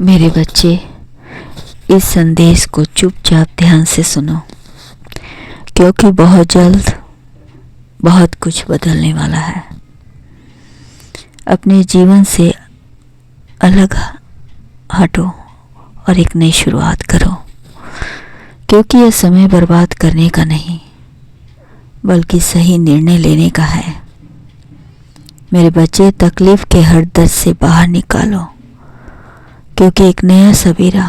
मेरे बच्चे, इस संदेश को चुपचाप ध्यान से सुनो, क्योंकि बहुत जल्द बहुत कुछ बदलने वाला है। अपने जीवन से अलग हटो और एक नई शुरुआत करो, क्योंकि यह समय बर्बाद करने का नहीं बल्कि सही निर्णय लेने का है। मेरे बच्चे, तकलीफ के हर दर्द से बाहर निकालो, क्योंकि एक नया सवेरा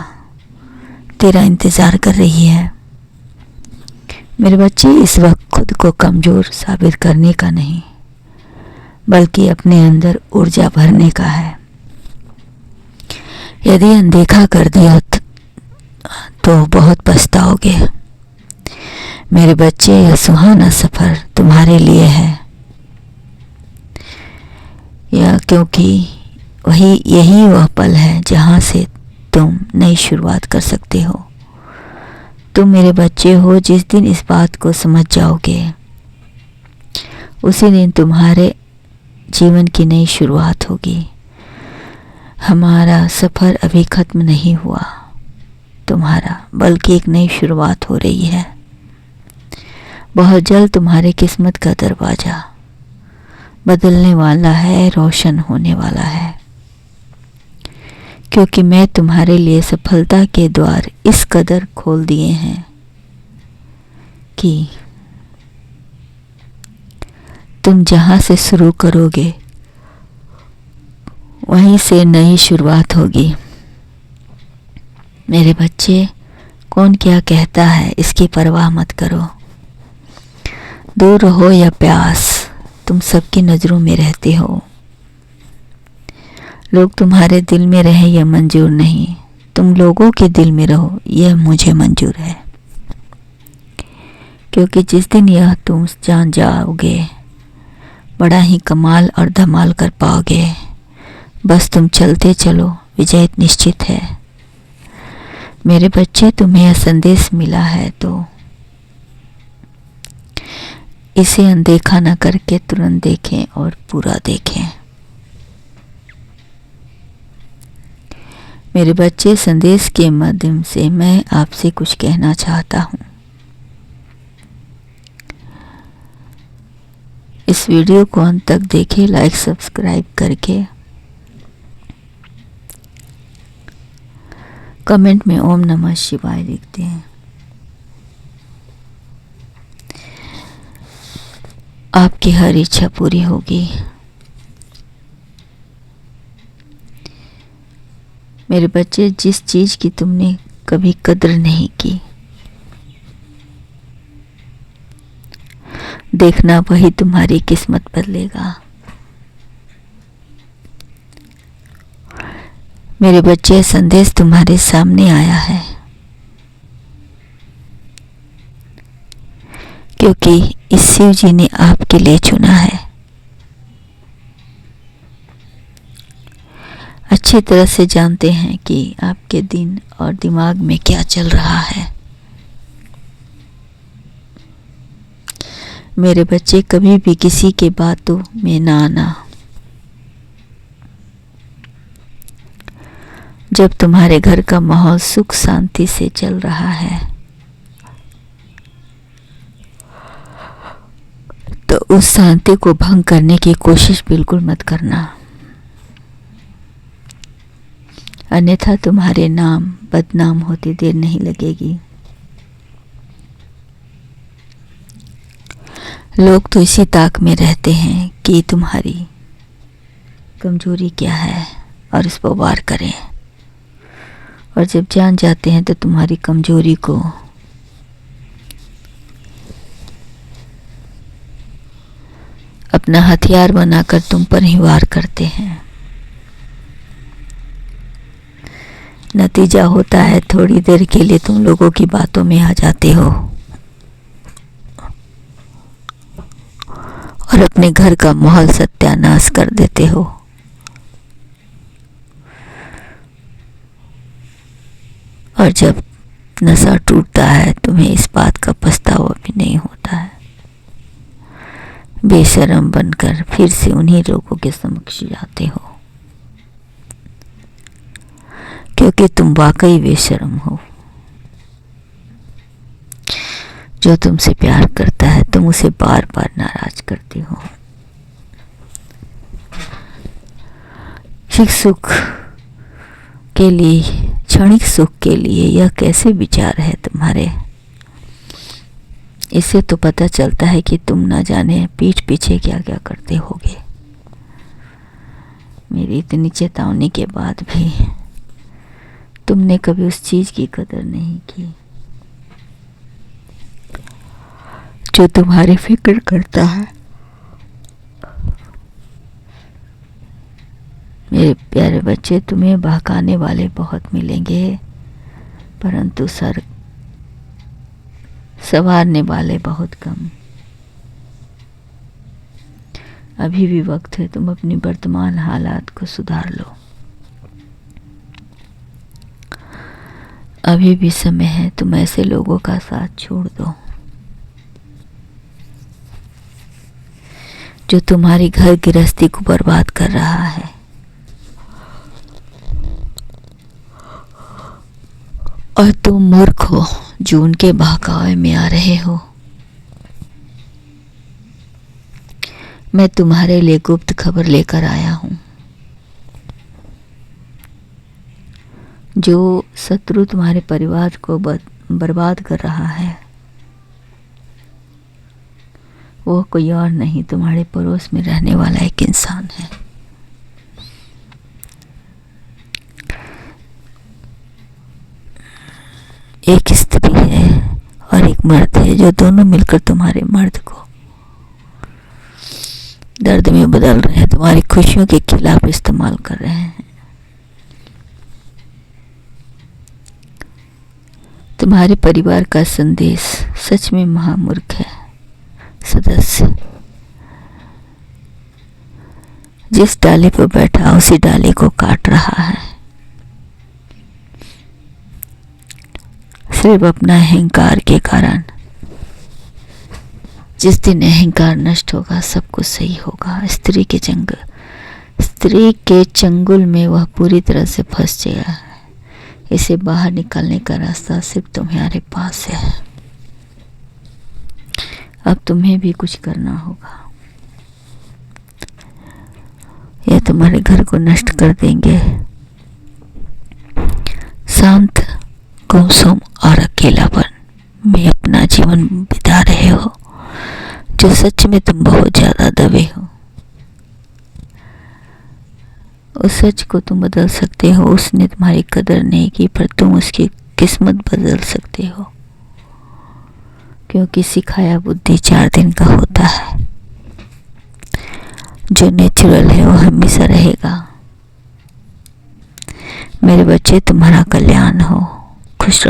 तेरा इंतज़ार कर रही है। मेरे बच्चे, इस वक्त खुद को कमज़ोर साबित करने का नहीं बल्कि अपने अंदर ऊर्जा भरने का है। यदि अनदेखा कर दिया तो बहुत पछताओगे। मेरे बच्चे, यह सुहाना सफ़र तुम्हारे लिए है, क्योंकि यही वह पल है जहाँ से तुम नई शुरुआत कर सकते हो। तुम मेरे बच्चे हो, जिस दिन इस बात को समझ जाओगे उसी दिन तुम्हारे जीवन की नई शुरुआत होगी। हमारा सफ़र अभी ख़त्म नहीं हुआ तुम्हारा, बल्कि एक नई शुरुआत हो रही है। बहुत जल्द तुम्हारे किस्मत का दरवाज़ा बदलने वाला है, रोशन होने वाला है, क्योंकि मैं तुम्हारे लिए सफलता के द्वार इस कदर खोल दिए हैं कि तुम जहाँ से शुरू करोगे वहीं से नई शुरुआत होगी। मेरे बच्चे, कौन क्या कहता है इसकी परवाह मत करो। दूर रहो या प्यास, तुम सबकी नज़रों में रहते हो। लोग तुम्हारे दिल में रहें यह मंजूर नहीं, तुम लोगों के दिल में रहो यह मुझे मंजूर है। क्योंकि जिस दिन यह तुम जान जाओगे बड़ा ही कमाल और धमाल कर पाओगे। बस तुम चलते चलो, विजय निश्चित है। मेरे बच्चे, तुम्हें यह संदेश मिला है तो इसे अनदेखा न करके तुरंत देखें और पूरा देखें। मेरे बच्चे, संदेश के माध्यम से मैं आपसे कुछ कहना चाहता हूँ। इस वीडियो को अंत तक देखें, लाइक सब्सक्राइब करके कमेंट में ओम नमः शिवाय लिखते हैं। आपकी हर इच्छा पूरी होगी। मेरे बच्चे, जिस चीज़ की तुमने कभी कद्र नहीं की, देखना वही तुम्हारी किस्मत बदलेगा। मेरे बच्चे, संदेश तुम्हारे सामने आया है क्योंकि इस शिव जी ने आपके लिए चुना है। अच्छी तरह से जानते हैं कि आपके दिन और दिमाग में क्या चल रहा है। मेरे बच्चे, कभी भी किसी के बातों में ना आना। जब तुम्हारे घर का माहौल सुख शांति से चल रहा है तो उस शांति को भंग करने की कोशिश बिल्कुल मत करना, अन्यथा तुम्हारे नाम बदनाम होते देर नहीं लगेगी। लोग तो इसी ताक में रहते हैं कि तुम्हारी कमजोरी क्या है और इस पर वार करें, और जब जान जाते हैं तो तुम्हारी कमजोरी को अपना हथियार बनाकर तुम पर ही वार करते हैं। नतीजा होता है थोड़ी देर के लिए तुम लोगों की बातों में आ जाते हो और अपने घर का माहौल सत्यानाश कर देते हो। और जब नशा टूटता है तुम्हें इस बात का पछतावा भी नहीं होता है। बेशर्म बनकर फिर से उन्हीं लोगों के समक्ष जाते हो क्योंकि तुम वाकई बेशर्म हो। जो तुमसे प्यार करता है तुम उसे बार बार नाराज करती हो। क्षणिक सुख के लिए यह कैसे विचार है तुम्हारे। इससे तो पता चलता है कि तुम न जाने पीठ पीछे क्या क्या करते होगे। मेरी इतनी चेतावनी के बाद भी तुमने कभी उस चीज की कदर नहीं की जो तुम्हारी फिक्र करता है। मेरे प्यारे बच्चे, तुम्हें बहकाने वाले बहुत मिलेंगे, परंतु सर संवारने वाले बहुत कम। अभी भी वक्त है, तुम अपनी वर्तमान हालात को सुधार लो। अभी भी समय है, तुम ऐसे लोगों का साथ छोड़ दो जो तुम्हारी घर गृहस्थी को बर्बाद कर रहा है। और तुम मूर्ख हो जो उनके बहकावे में आ रहे हो। मैं तुम्हारे लिए गुप्त खबर लेकर आया हूं। जो शत्रु तुम्हारे परिवार को बर्बाद कर रहा है वो कोई और नहीं, तुम्हारे पड़ोस में रहने वाला एक इंसान है। एक स्त्री है और एक मर्द है जो दोनों मिलकर तुम्हारे मर्द को दर्द में बदल रहे हैं, तुम्हारी खुशियों के खिलाफ इस्तेमाल कर रहे हैं। तुम्हारे परिवार का संदेश सच में महामूर्ख है। सदस्य जिस डाली पर बैठा उसी डाली को काट रहा है, सिर्फ अपना अहंकार के कारण। जिस दिन अहंकार नष्ट होगा सब कुछ सही होगा। स्त्री के चंगुल में वह पूरी तरह से फंस गया है। इसे बाहर निकालने का रास्ता सिर्फ तुम्हारे पास है। अब तुम्हें भी कुछ करना होगा। यह तुम्हारे घर को नष्ट कर देंगे। शांत, गुमसुम और अकेलापन में अपना जीवन बिता रहे हो, जो सच में तुम बहुत ज्यादा दबे हो। उस सच को तुम बदल सकते हो। उसने तुम्हारी कदर नहीं की, पर तुम उसकी किस्मत बदल सकते हो, क्योंकि सिखाया बुद्धि 4 दिन का होता है। जो नेचुरल है वो हमेशा रहेगा। मेरे बच्चे, तुम्हारा कल्याण हो। खुश रहो।